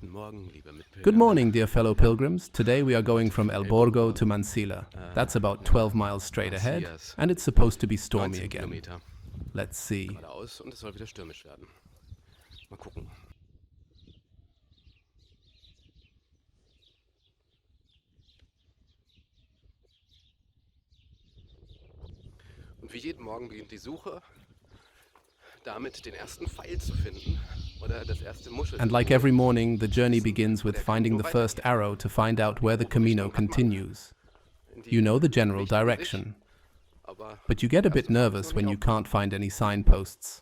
Good morning, dear fellow pilgrims. Today we are going from El Burgo to Mansilla. That's about 12 miles straight ahead, and it's supposed to be stormy again. Let's see. Geradeaus und es soll wieder stürmisch werden. Mal gucken. Und wie jeden Morgen beginnt die Suche, damit den ersten Pfeil zu finden oder das erste Muschel. And like every morning, the journey begins with finding the first arrow to find out where the Camino continues. You know the general direction, but you get a bit nervous when you can't find any signposts.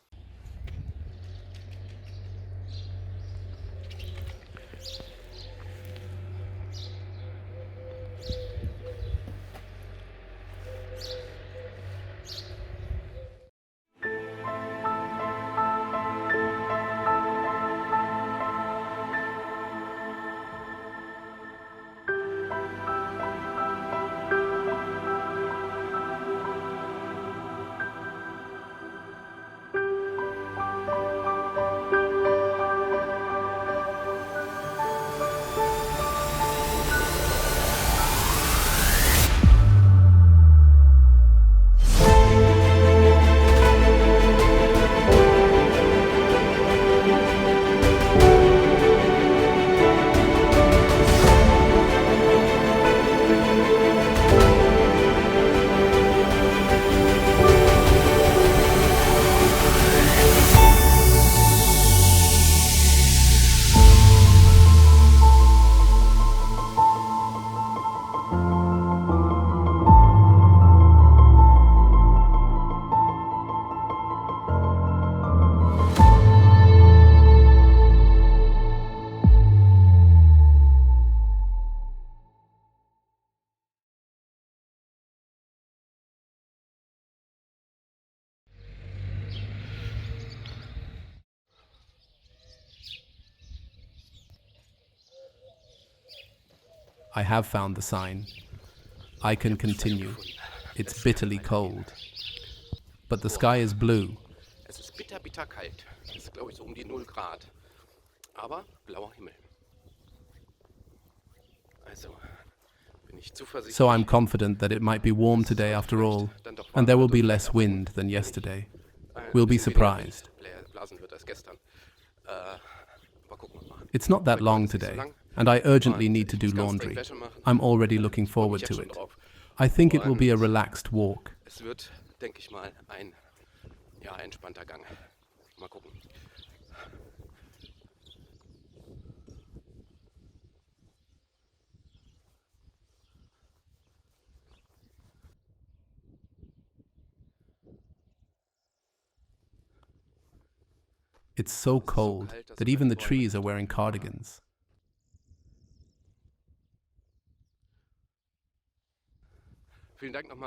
I have found the sign. I can continue. It's bitterly cold. But the sky is blue. Es ist bitter, bitter kalt. Es ist, glaube ich, so die 0 Grad. Aber blauer Himmel. Also, bin ich zuversichtlich. So I'm confident that it might be warm today after all, and there will be less wind than yesterday. We'll be surprised. Blasen wird als gestern. Aber gucken wir mal. It's not that long today, and I urgently need to do laundry. I'm already looking forward to it. I think it will be a relaxed walk. Es wird, denke ich mal, ein entspannter Gang. Mal gucken. It's so cold that even the trees are wearing cardigans.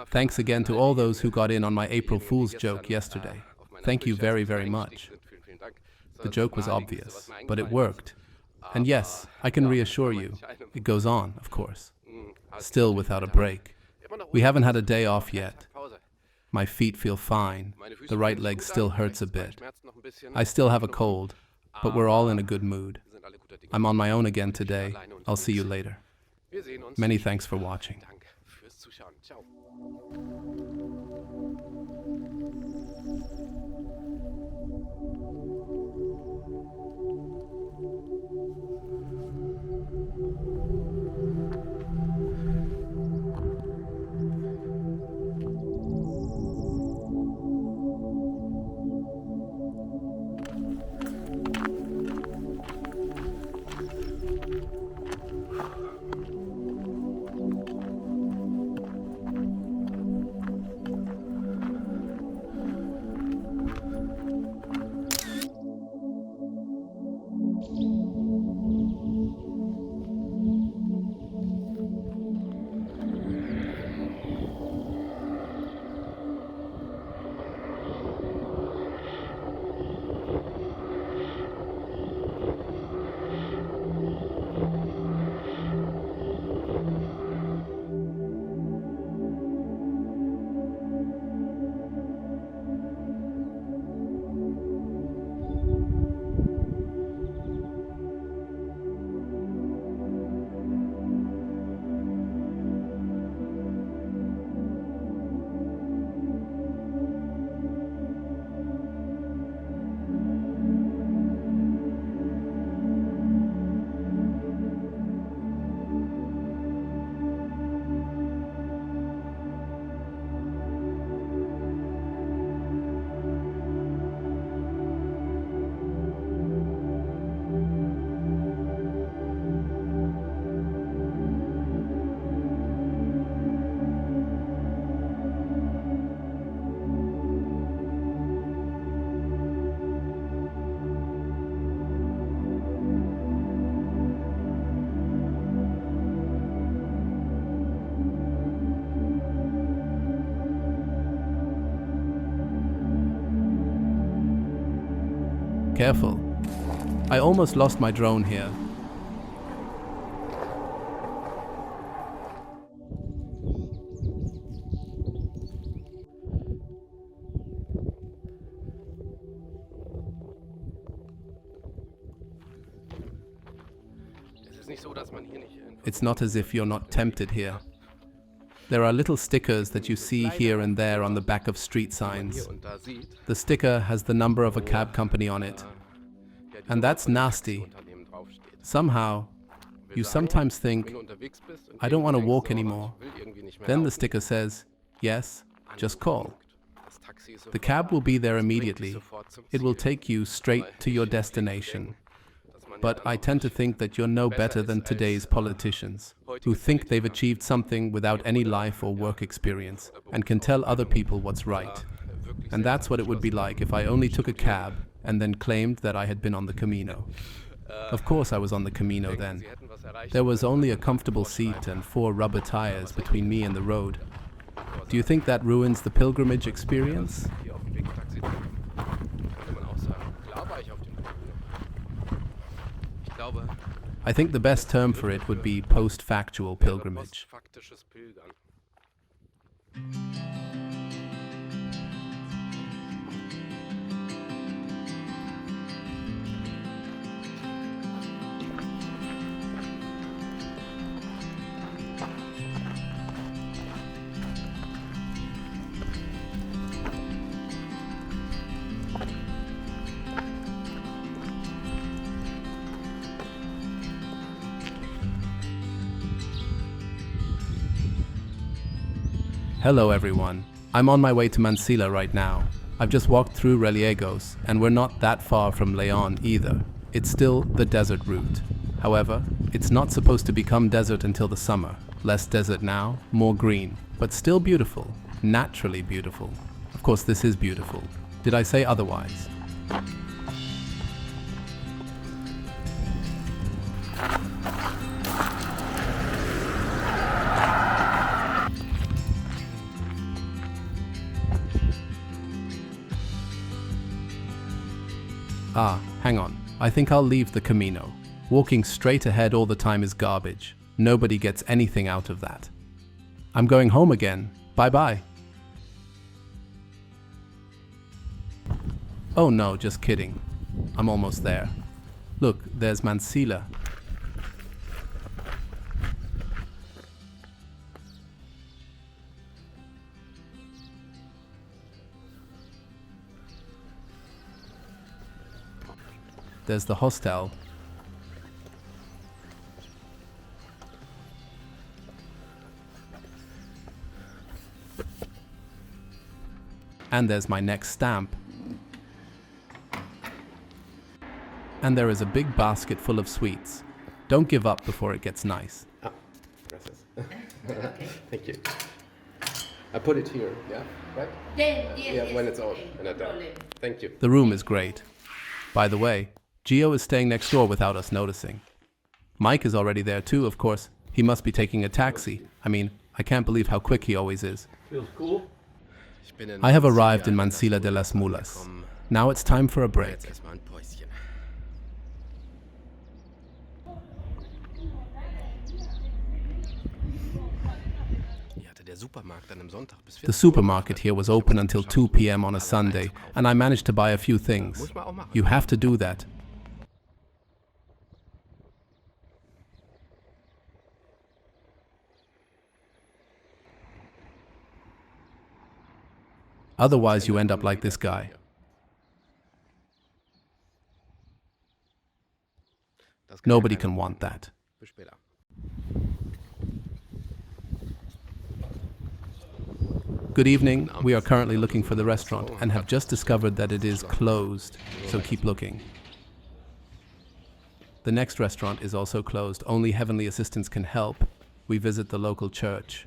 Thanks again to all those who got in on my April Fool's joke yesterday. Thank you very, very much. The joke was obvious, but it worked. And yes, I can reassure you, it goes on, of course. Still without a break. We haven't had a day off yet. My feet feel fine. The right leg still hurts a bit. I still have a cold, but we're all in a good mood. I'm on my own again today. I'll see you later. Many thanks for watching. Ciao. Careful. I almost lost my drone here. It's not as if you're not tempted here. There are little stickers that you see here and there on the back of street signs. The sticker has the number of a cab company on it. And that's nasty. Somehow, you sometimes think, I don't want to walk anymore. Then the sticker says, yes, just call. The cab will be there immediately. It will take you straight to your destination. But I tend to think that you're no better than today's politicians, who think they've achieved something without any life or work experience, and can tell other people what's right. And that's what it would be like if I only took a cab and then claimed that I had been on the Camino. Of course I was on the Camino then. There was only a comfortable seat and 4 rubber tires between me and the road. Do you think that ruins the pilgrimage experience? I think the best term for it would be post-factual pilgrimage. Hello everyone, I'm on my way to Mansilla right now. I've just walked through Reliegos, and we're not that far from Leon either. It's still the desert route. However, it's not supposed to become desert until the summer. Less desert now, more green, but still beautiful, naturally beautiful. Of course this is beautiful. Did I say otherwise? Ah, hang on. I think I'll leave the Camino. Walking straight ahead all the time is garbage. Nobody gets anything out of that. I'm going home again. Bye-bye. Oh no, just kidding. I'm almost there. Look, there's Mansilla. There's the hostel. And there's my next stamp. And there is a big basket full of sweets. Don't give up before it gets nice. Ah, gracias. Thank you. I put it here, yeah? Right? Yeah, when it's on and I'm done. Thank you. The room is great. By the way, Gio is staying next door without us noticing. Mike is already there too, of course. He must be taking a taxi. I mean, I can't believe how quick he always is. Feels cool. I have arrived in Mansilla de las Mulas. Now it's time for a break. The supermarket here was open until 2 p.m. on a Sunday, and I managed to buy a few things. You have to do that. Otherwise, you end up like this guy. Nobody can want that. Good evening. We are currently looking for the restaurant and have just discovered that it is closed, so keep looking. The next restaurant is also closed. Only heavenly assistance can help. We visit the local church.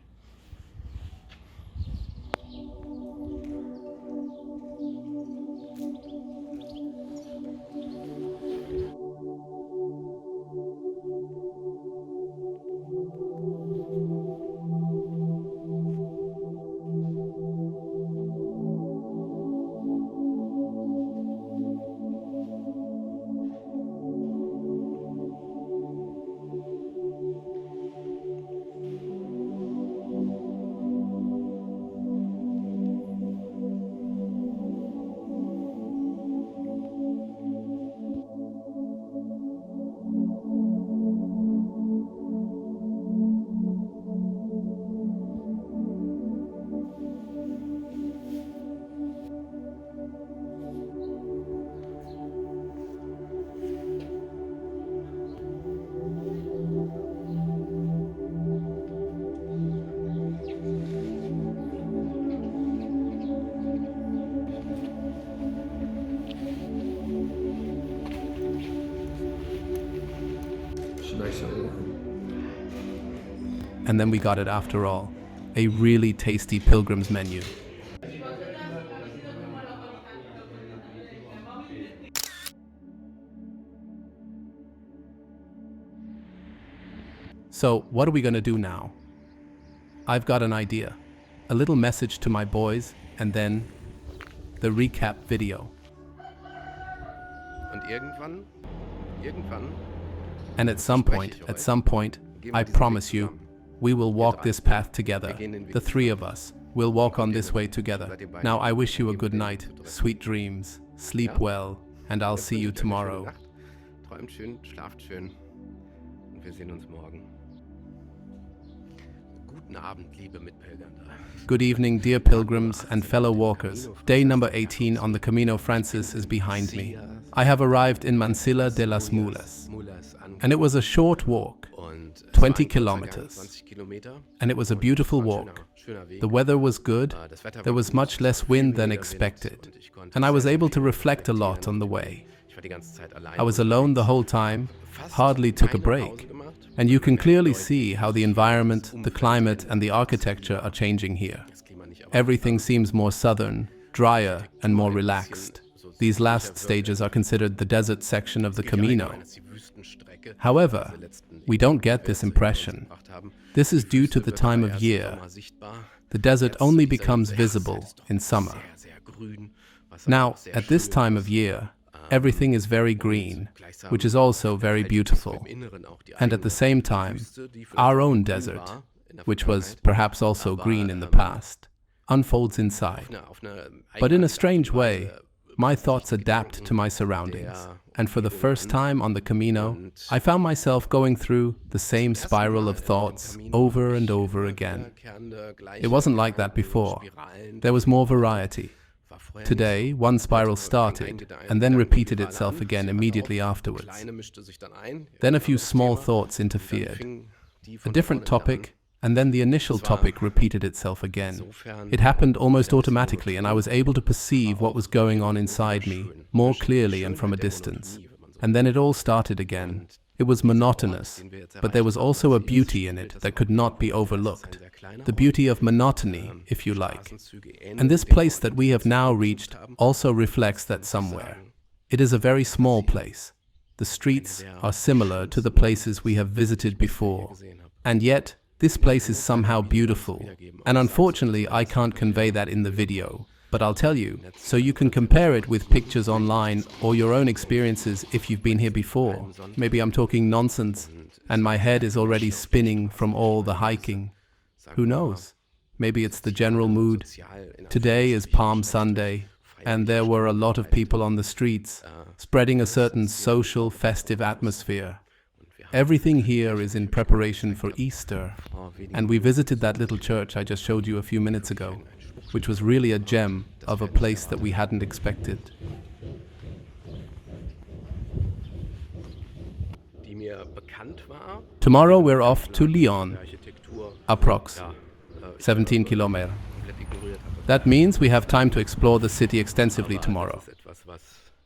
and then we got it after all. A really tasty Pilgrims menu. So, what are we gonna do now? I've got an idea. A little message to my boys, and then the recap video. Und irgendwann, And at some point, I promise you, we will walk this path together. The three of us will walk on this way together. Now I wish you a good night, sweet dreams, sleep well, and I'll see you tomorrow. Träumt schön, schlaft schön und wir sehen uns morgen. Guten Abend, liebe Mitpilgernder. Good evening, dear pilgrims and fellow walkers. Day number 18 on the Camino Francis is behind me. I have arrived in Mansilla de las Mulas, and it was a short walk, 20 kilometers, and it was a beautiful walk. The weather was good, there was much less wind than expected, and I was able to reflect a lot on the way. I was alone the whole time, hardly took a break, and you can clearly see how the environment, the climate, and the architecture are changing here. Everything seems more southern, drier, and more relaxed. These last stages are considered the desert section of the Camino. However, we don't get this impression. This is due to the time of year. The desert only becomes visible in summer. Now, at this time of year, everything is very green, which is also very beautiful. And at the same time, our own desert, which was perhaps also green in the past, unfolds inside. But in a strange way, my thoughts adapt to my surroundings. And for the first time on the Camino, I found myself going through the same spiral of thoughts over and over again. It wasn't like that before. There was more variety. Today, one spiral started and then repeated itself again immediately afterwards. Then a few small thoughts interfered. A different topic, and then the initial topic repeated itself again. It happened almost automatically, and I was able to perceive what was going on inside me more clearly and from a distance. And then it all started again. It was monotonous, but there was also a beauty in it that could not be overlooked. The beauty of monotony, if you like. And this place that we have now reached also reflects that somewhere. It is a very small place. The streets are similar to the places we have visited before. And yet, this place is somehow beautiful. And unfortunately, I can't convey that in the video. But I'll tell you, so you can compare it with pictures online or your own experiences if you've been here before. Maybe I'm talking nonsense, and my head is already spinning from all the hiking. Who knows? Maybe it's the general mood. Today is Palm Sunday, and there were a lot of people on the streets, spreading a certain social, festive atmosphere. Everything here is in preparation for Easter, and we visited that little church I just showed you a few minutes ago, which was really a gem of a place that we hadn't expected. Tomorrow we're off to Lyon, approx. 17 kilometers. That means we have time to explore the city extensively tomorrow.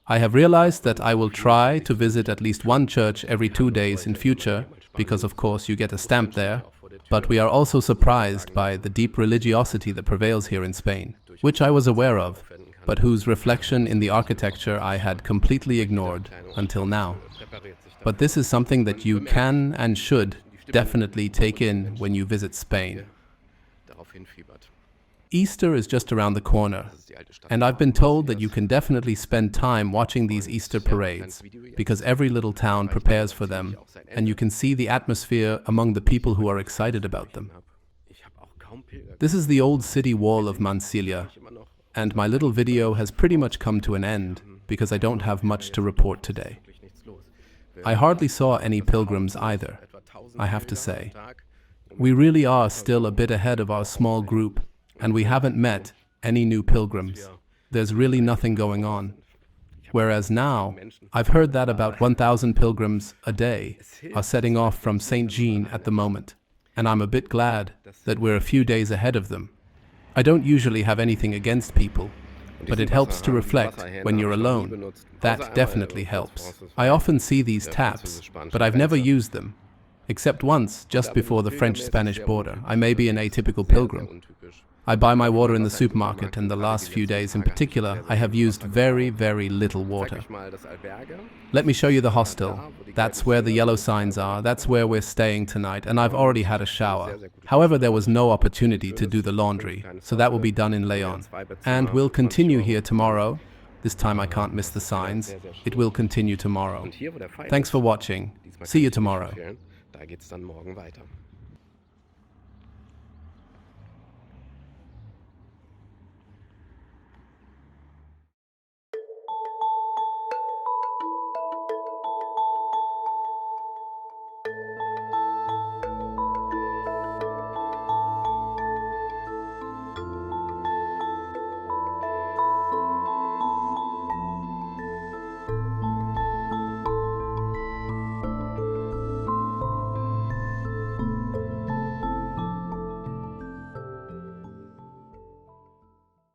I have realized that I will try to visit at least one church every 2 days in future, because of course you get a stamp there, but we are also surprised by the deep religiosity that prevails here in Spain, which I was aware of, but whose reflection in the architecture I had completely ignored until now. But this is something that you can and should definitely take in when you visit Spain. Easter is just around the corner, and I've been told that you can definitely spend time watching these Easter parades, because every little town prepares for them, and you can see the atmosphere among the people who are excited about them. This is the old city wall of Mansilla, and my little video has pretty much come to an end, because I don't have much to report today. I hardly saw any pilgrims either, I have to say. We really are still a bit ahead of our small group, and we haven't met any new pilgrims. There's really nothing going on. Whereas now, I've heard that about 1,000 pilgrims a day are setting off from St. Jean at the moment, and I'm a bit glad that we're a few days ahead of them. I don't usually have anything against people, but it helps to reflect when you're alone. That definitely helps. I often see these taps, but I've never used them. Except once, just before the French-Spanish border, I may be an atypical pilgrim. I buy my water in the supermarket, and the last few days in particular, I have used very, very little water. Let me show you the hostel. That's where the yellow signs are, that's where we're staying tonight, and I've already had a shower. However, there was no opportunity to do the laundry, so that will be done in Leon. And we'll continue here tomorrow. This time I can't miss the signs. It will continue tomorrow. Thanks for watching. See you tomorrow. Da geht's dann morgen weiter.